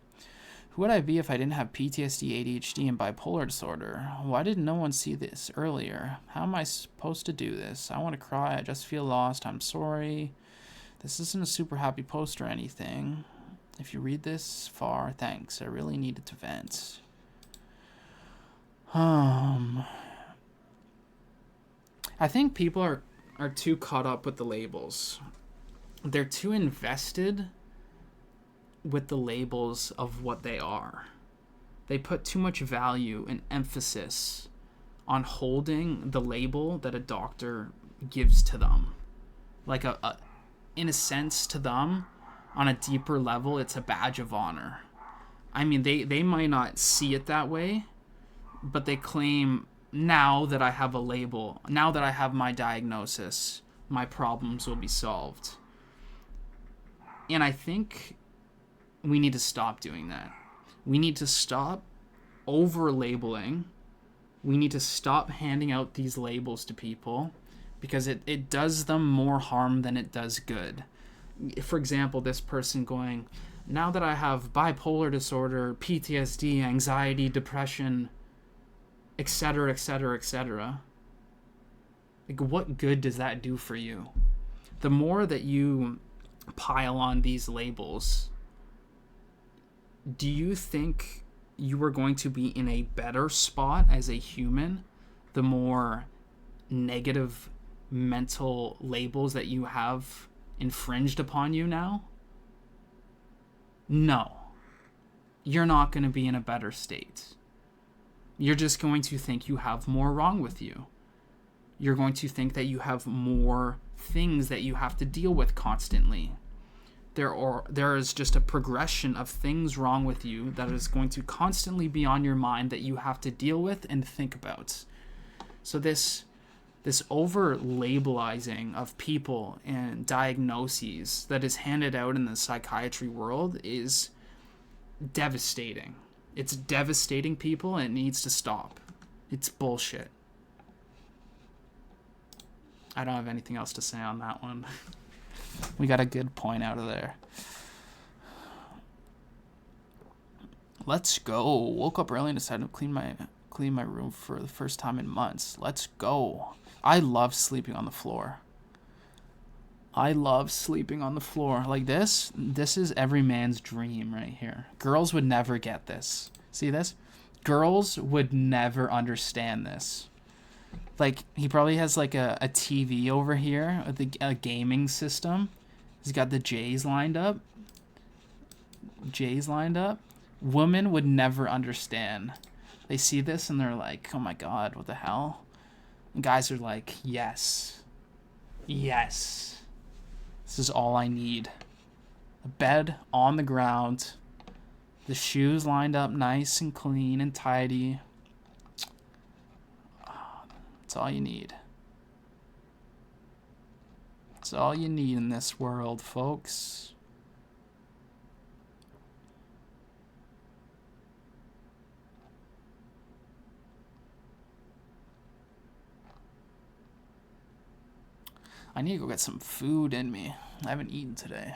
Who would I be if I didn't have PTSD, ADHD, and bipolar disorder? Why did no one see this earlier? How am I supposed to do this? I want to cry. I just feel lost. I'm sorry. This isn't a super happy post or anything. If you read this far, thanks. I really needed to vent. I think people are too caught up with the labels. They're too invested with the labels of what they are. They put too much value and emphasis on holding the label that a doctor gives to them. Like in a sense, to them, on a deeper level, it's a badge of honor. I mean, they might not see it that way, but they claim, now that I have a label, now that I have my diagnosis, my problems will be solved. And I think we need to stop doing that. We need to stop over-labeling. We need to stop handing out these labels to people, because it does them more harm than it does good. For example, this person going, now that I have bipolar disorder, PTSD, anxiety, depression, etc., etc., etc. Like, what good does that do for you? The more that you pile on these labels, do you think you are going to be in a better spot as a human the more negative mental labels that you have infringed upon you now? No. You're not going to be in a better state. You're just going to think you have more wrong with you. You're going to think that you have more things that you have to deal with constantly. There is just a progression of things wrong with you that is going to constantly be on your mind that you have to deal with and think about. So this over-labelizing of people and diagnoses that is handed out in the psychiatry world is devastating. It's devastating people, and it needs to stop. It's bullshit. I don't have anything else to say on that one. We got a good point out of there. Let's go. Woke up early and decided to clean my room for the first time in months. Let's go. I love sleeping on the floor. I love sleeping on the floor. Like this. This is every man's dream right here. Girls would never get this. See this? Girls would never understand this. Like, he probably has like a TV over here, a gaming system. He's got the J's lined up. Women would never understand. They see this and they're like, oh my God, what the hell? And guys are like, yes. Yes. This is all I need. A bed on the ground. The shoes lined up nice and clean and tidy. That's all you need. That's all you need in this world, folks. I need to go get some food in me. I haven't eaten today.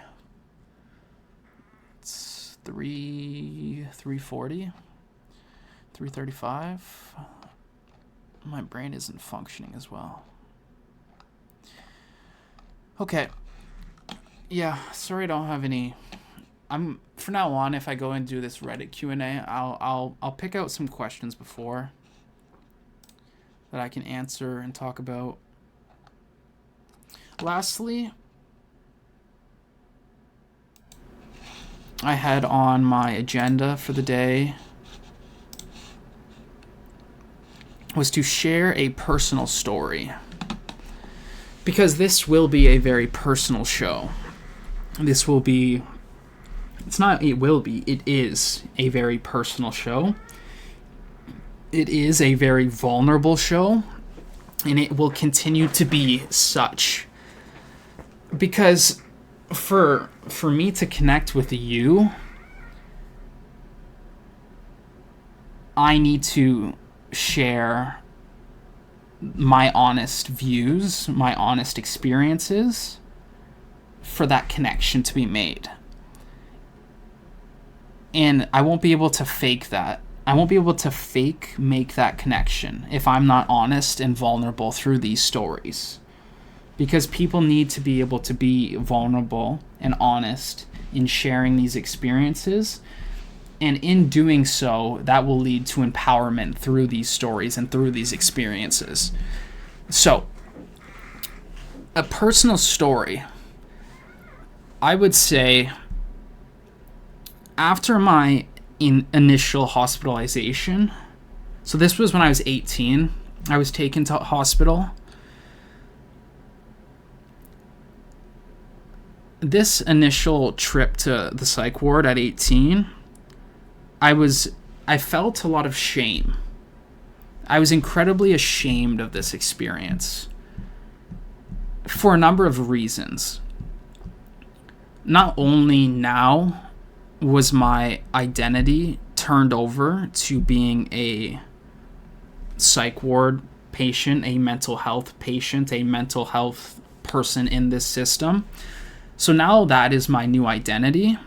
It's 3:40, 3:35. My brain isn't functioning as well. Okay. Yeah, sorry I don't have any. For now on, if I go and do this Reddit Q&A, I'll pick out some questions before that I can answer and talk about. Lastly, I had on my agenda for the day was to share a personal story, because this will be a very personal show. It is a very personal show. It is a very vulnerable show, and it will continue to be such. Because for me to connect with you, I need to share my honest views, my honest experiences, for that connection to be made. And I won't be able to fake that. I won't be able to make that connection if I'm not honest and vulnerable through these stories. Because people need to be able to be vulnerable and honest in sharing these experiences. And in doing so, that will lead to empowerment through these stories and through these experiences. So, a personal story, I would say, after my initial hospitalization, so this was when I was 18, I was taken to hospital. This initial trip to the psych ward at 18, I felt a lot of shame. I was incredibly ashamed of this experience for a number of reasons. Not only now was my identity turned over to being a psych ward patient, a mental health patient, a mental health person in this system. So now that is my new identity,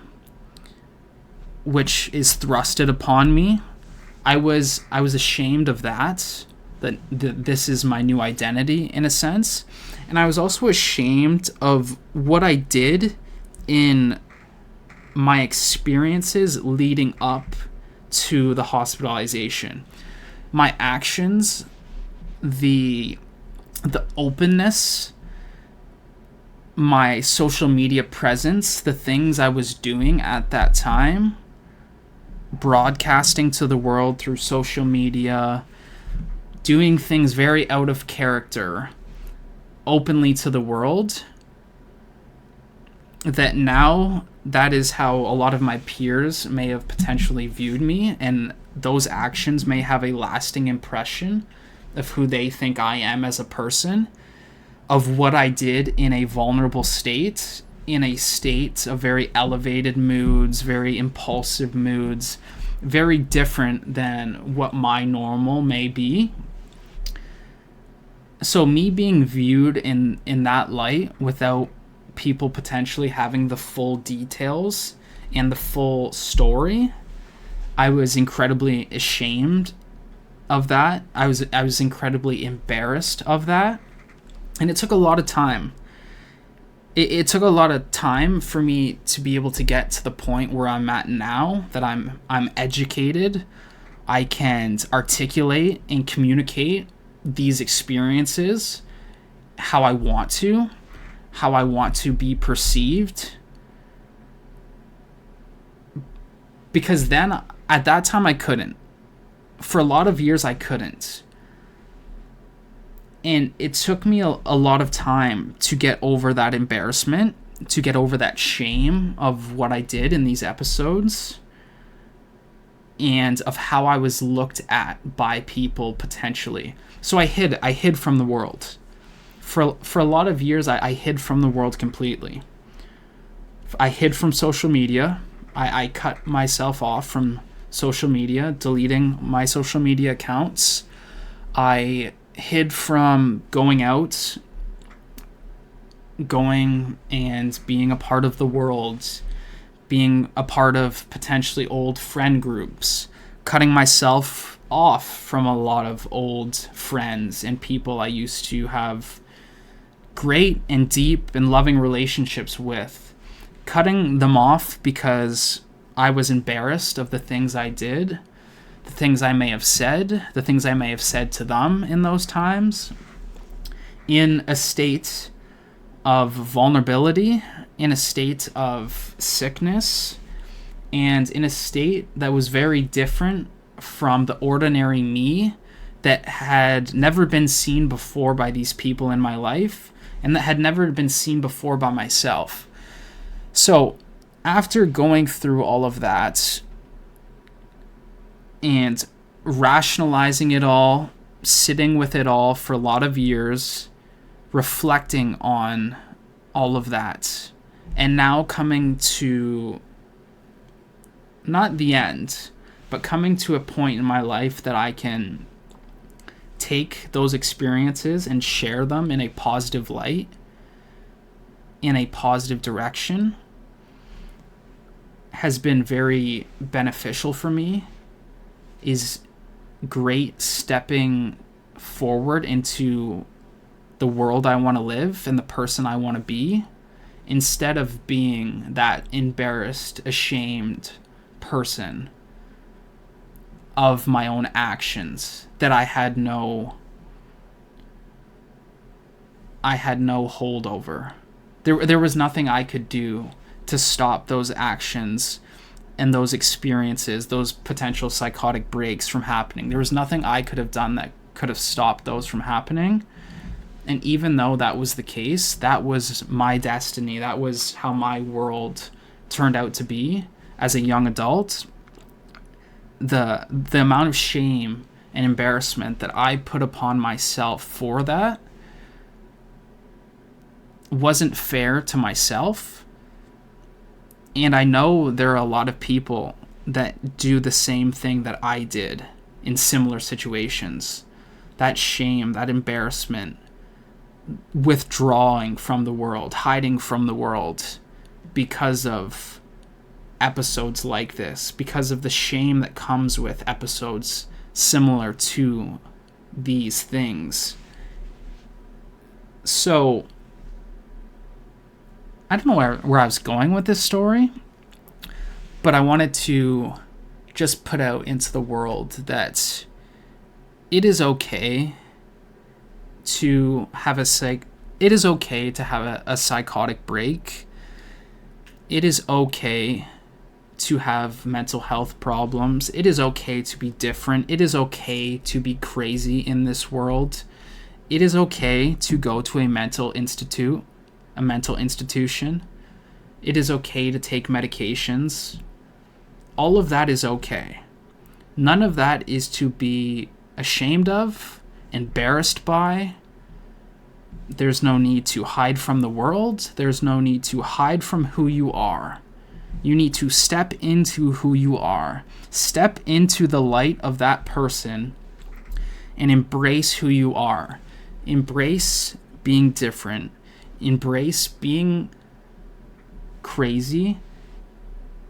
which is thrusted upon me. I was ashamed of that this is my new identity in a sense. And I was also ashamed of what I did in my experiences leading up to the hospitalization. My actions, the openness, my social media presence, the things I was doing at that time, broadcasting to the world through social media, doing things very out of character, openly to the world, that now that is how a lot of my peers may have potentially viewed me, and those actions may have a lasting impression of who they think I am as a person, of what I did in a vulnerable state, in a state of very elevated moods, very impulsive moods, very different than what my normal may be. So me being viewed in that light without people potentially having the full details and the full story, I was incredibly ashamed of that. I was incredibly embarrassed of that. And it took a lot of time. It took a lot of time for me to be able to get to the point where I'm at now, that I'm educated, I can articulate and communicate these experiences how I want to be perceived. Because then, at that time, I couldn't. For a lot of years, I couldn't. And it took me a lot of time to get over that embarrassment, to get over that shame of what I did in these episodes, and of how I was looked at by people potentially. So I hid from the world. For a lot of years, I hid from the world completely. I hid from social media. I cut myself off from social media, deleting my social media accounts. I hid from going out, going and being a part of the world, being a part of potentially old friend groups, cutting myself off from a lot of old friends and people I used to have great and deep and loving relationships with, cutting them off because I was embarrassed of the things I did, the things I may have said, the things I may have said to them in those times, in a state of vulnerability, in a state of sickness, and in a state that was very different from the ordinary me that had never been seen before by these people in my life, and that had never been seen before by myself. So, after going through all of that, and rationalizing it all, sitting with it all for a lot of years, reflecting on all of that, and now coming to, not the end, but coming to a point in my life that I can take those experiences and share them in a positive light, in a positive direction, has been very beneficial for me, is great stepping forward into the world I want to live and the person I want to be, instead of being that embarrassed, ashamed person of my own actions that I had no hold over. There was nothing I could do to stop those actions and those experiences, those potential psychotic breaks from happening. There was nothing I could have done that could have stopped those from happening. And even though that was the case, that was my destiny. That was how my world turned out to be as a young adult. The amount of shame and embarrassment that I put upon myself for that wasn't fair to myself. And I know there are a lot of people that do the same thing that I did in similar situations. That shame, that embarrassment, withdrawing from the world, hiding from the world because of episodes like this, because of the shame that comes with episodes similar to these things. So, I don't know where I was going with this story, but I wanted to just put out into the world that it is okay to have a psychotic break. It is okay to have mental health problems. It is okay to be different. It is okay to be crazy in this world. It is okay to go to a mental institution. It is okay to take medications. All of that is okay. None of that is to be ashamed of, embarrassed by. There's no need to hide from the world. There's no need to hide from who you are. You need to step into who you are. Step into the light of that person and embrace who you are. Embrace being different. Embrace being crazy.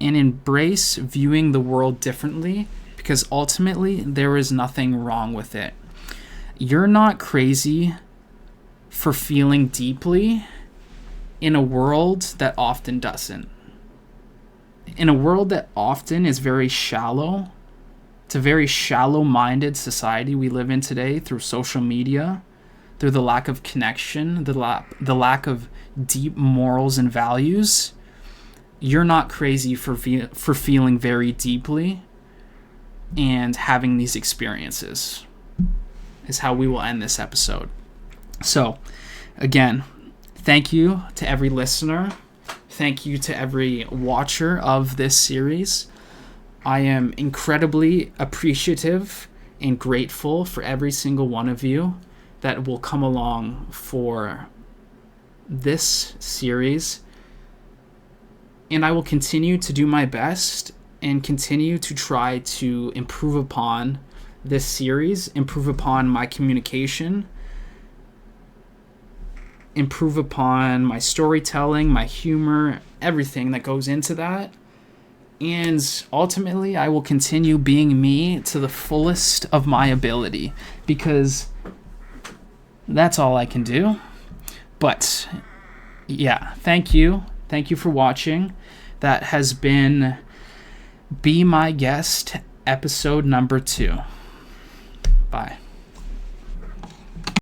And embrace viewing the world differently, because ultimately there is nothing wrong with it. You're not crazy for feeling deeply in a world that often doesn't. In a world that often is very shallow. It's a very shallow-minded society we live in today through social media, through the lack of connection, the lack of deep morals and values. You're not crazy for feeling very deeply and having these experiences, is how we will end this episode. So, again, thank you to every listener. Thank you to every watcher of this series. I am incredibly appreciative and grateful for every single one of you that will come along for this series. And I will continue to do my best and continue to try to improve upon this series, improve upon my communication, improve upon my storytelling, my humor, everything that goes into that. And ultimately, I will continue being me to the fullest of my ability, because that's all I can do. But yeah, thank you. Thank you for watching. That has been Be My Guest, episode number 2. Bye.